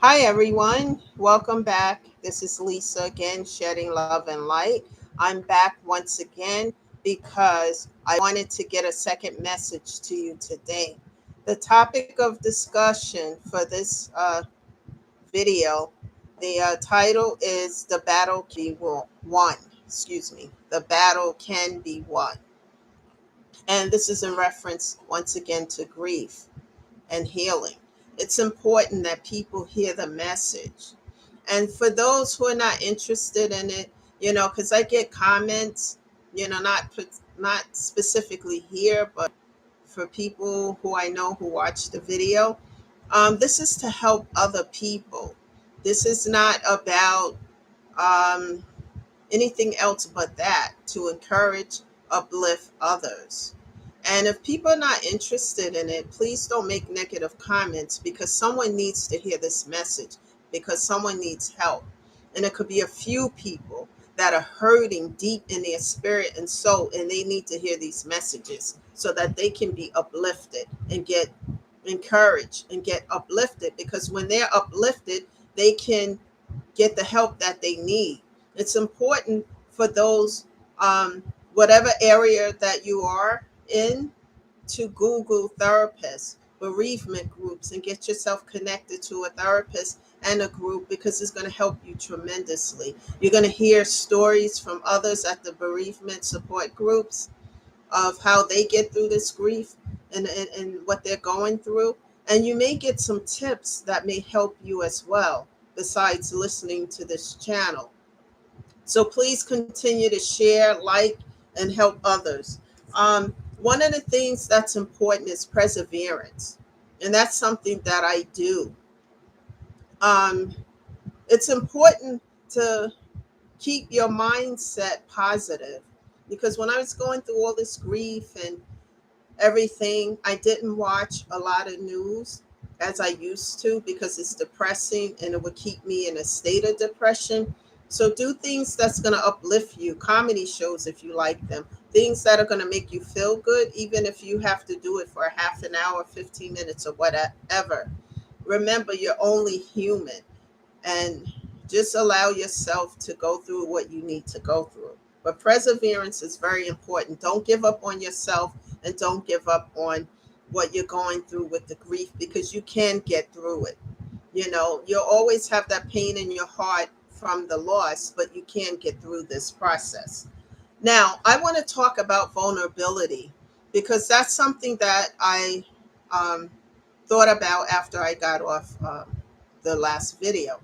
Hi, everyone. Welcome back. This is Lisa again, shedding love and light. I'm back once again because I wanted to get a second message to you today. The topic of discussion for this video, the title is The Battle Can Be Won. Excuse me. The Battle Can Be Won. And this is in reference once again to grief and healing. It's important that people hear the message. And for those who are not interested in it, because I get comments, not specifically here, but for people who I know who watch the video, this is to help other people. This is not about um, anything else but that, to encourage, uplift others. And if people are not interested in it, please don't make negative comments because someone needs to hear this message, because someone needs help. And it could be a few people that are hurting deep in their spirit and soul, and they need to hear these messages so that they can be uplifted and get encouraged and get uplifted, because when they're uplifted, they can get the help that they need. It's important for those, whatever area that you are in, to Google therapists, bereavement groups, and get yourself connected to a therapist and a group, because it's going to help you tremendously. You're going to hear stories from others at the bereavement support groups of how they get through this grief and what they're going through. And you may get some tips that may help you as well, besides listening to this channel. So please continue to share, like, and help others. One of the things that's important is perseverance. And that's something that I do. Um, it's important to keep your mindset positive, because when I was going through all this grief and everything, I didn't watch a lot of news as I used to, because it's depressing and it would keep me in a state of depression. So do things that's going to uplift you, comedy shows if you like them, things that are going to make you feel good, even if you have to do it for a half an hour, 15 minutes, or whatever. Remember, you're only human, and just allow yourself to go through what you need to go through. But perseverance is very important. Don't give up on yourself, and don't give up on what you're going through with the grief, because you can get through it. You'll always have that pain in your heart from the loss, but you can get through this process. Now, I want to talk about vulnerability, because that's something that I um, thought about after I got off the last video.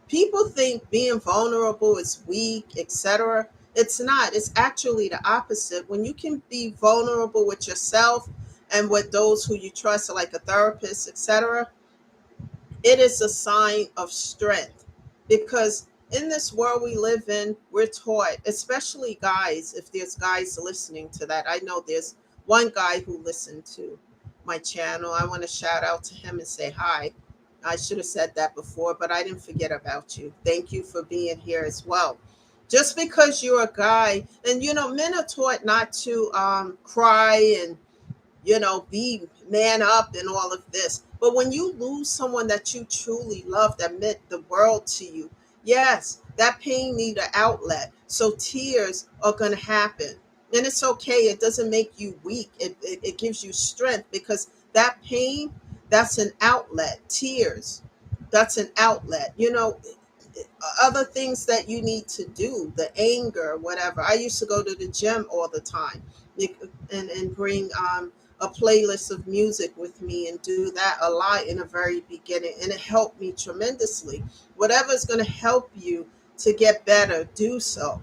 People think being vulnerable is weak, etc. It's not. It's actually the opposite. When you can be vulnerable with yourself and with those who you trust, like a therapist, etc., it is a sign of strength. Because in this world we live in, we're taught, especially guys, if there's guys listening to that. I know there's one guy who listened to my channel. I want to shout out to him and say hi. I should have said that before, but I didn't forget about you. Thank you for being here as well. Just because you're a guy, and men are taught not to cry and be man up and all of this. But when you lose someone that you truly love, that meant the world to you, yes, that pain need an outlet. So tears are going to happen. And it's okay. It doesn't make you weak. It gives you strength, because that pain, that's an outlet. Tears, that's an outlet. Other things that you need to do, the anger, whatever. I used to go to the gym all the time, and bring a playlist of music with me, and do that a lot in the very beginning, and it helped me tremendously. Whatever is going to help you to get better, do so,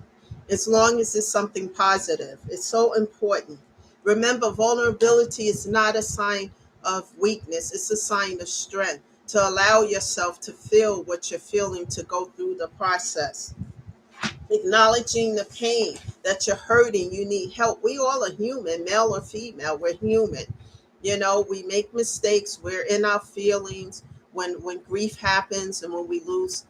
as long as it's something positive. It's so important. Remember, vulnerability is not a sign of weakness, it's a sign of strength, to allow yourself to feel what you're feeling, to go through the process. Acknowledging the pain that you're hurting, you need help. We all are human, male or female, we're human. We make mistakes, we're in our feelings when grief happens, and when we lose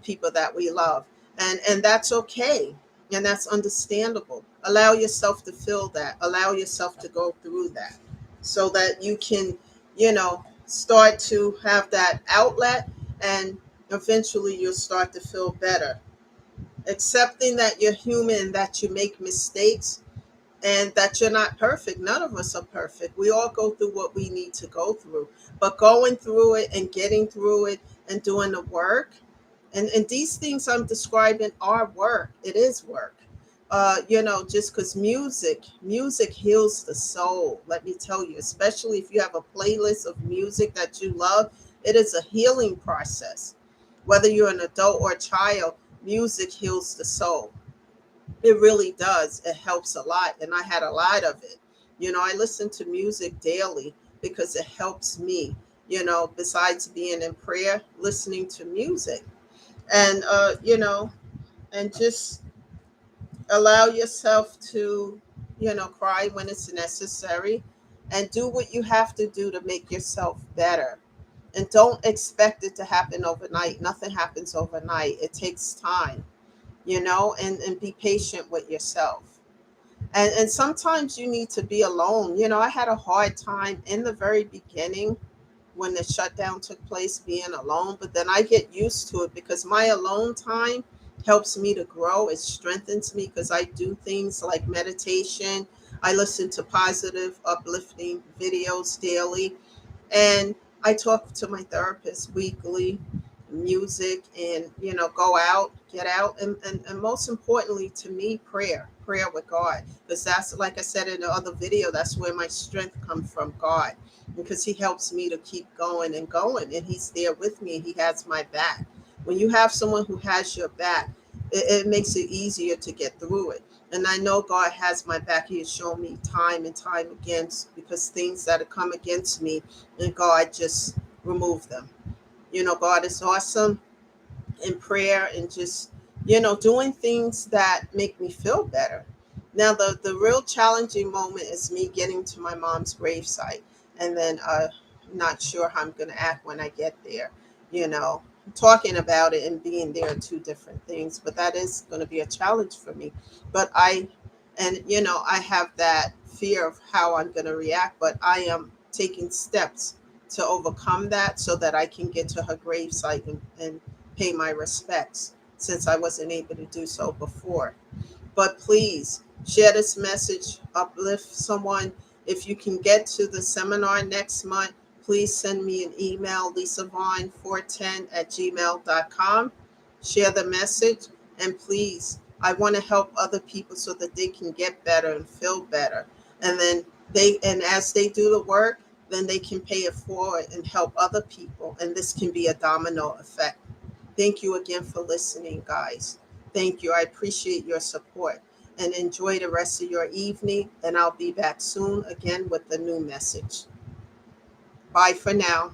people that we love. And that's okay. And that's understandable. Allow yourself to feel that. Allow yourself to go through that, so that you can, start to have that outlet, And eventually you'll start to feel better. Accepting that you're human, that you make mistakes, and that you're not perfect. None of us are perfect. We all go through what we need to go through. But going through it and getting through it and doing the work, and these things I'm describing are work. It is work. Just because music heals the soul. Let me tell you, especially if you have a playlist of music that you love, it is a healing process. Whether you're an adult or a child, music heals the soul. It really does. It helps a lot. And I had a lot of it. I listen to music daily because it helps me, besides being in prayer, listening to music. And, and just allow yourself to, cry when it's necessary and do what you have to do to make yourself better. And don't expect it to happen overnight. Nothing happens overnight. It takes time, and be patient with yourself. And sometimes you need to be alone. I had a hard time in the very beginning when the shutdown took place being alone, but then I get used to it because my alone time helps me to grow. It strengthens me because I do things like meditation. I listen to positive, uplifting videos daily, and I talk to my therapist weekly, music, and go out, get out, and most importantly to me, prayer with God, because that's, like I said in the other video, that's where my strength comes from, God, because he helps me to keep going and going, and he's there with me, and he has my back. When you have someone who has your back, it makes it easier to get through it. And I know God has my back. He has shown me time and time again, because things that have come against me, and God just removed them. God is awesome in prayer, and just, doing things that make me feel better. Now, the real challenging moment is me getting to my mom's gravesite, and then not sure how I'm going to act when I get there. You know, Talking about it and being there are two different things, but that is going to be a challenge for me. But I have that fear of how I'm going to react, but I am taking steps to overcome that so that I can get to her gravesite and pay my respects, since I wasn't able to do so before. But please share this message, uplift someone. If you can get to the seminar next month, please send me an email, lisavaughn410@gmail.com. Share the message, and please, I want to help other people so that they can get better and feel better. And then as they do the work, then they can pay it forward and help other people. And this can be a domino effect. Thank you again for listening, guys. Thank you. I appreciate your support, and enjoy the rest of your evening. And I'll be back soon again with a new message. Bye for now.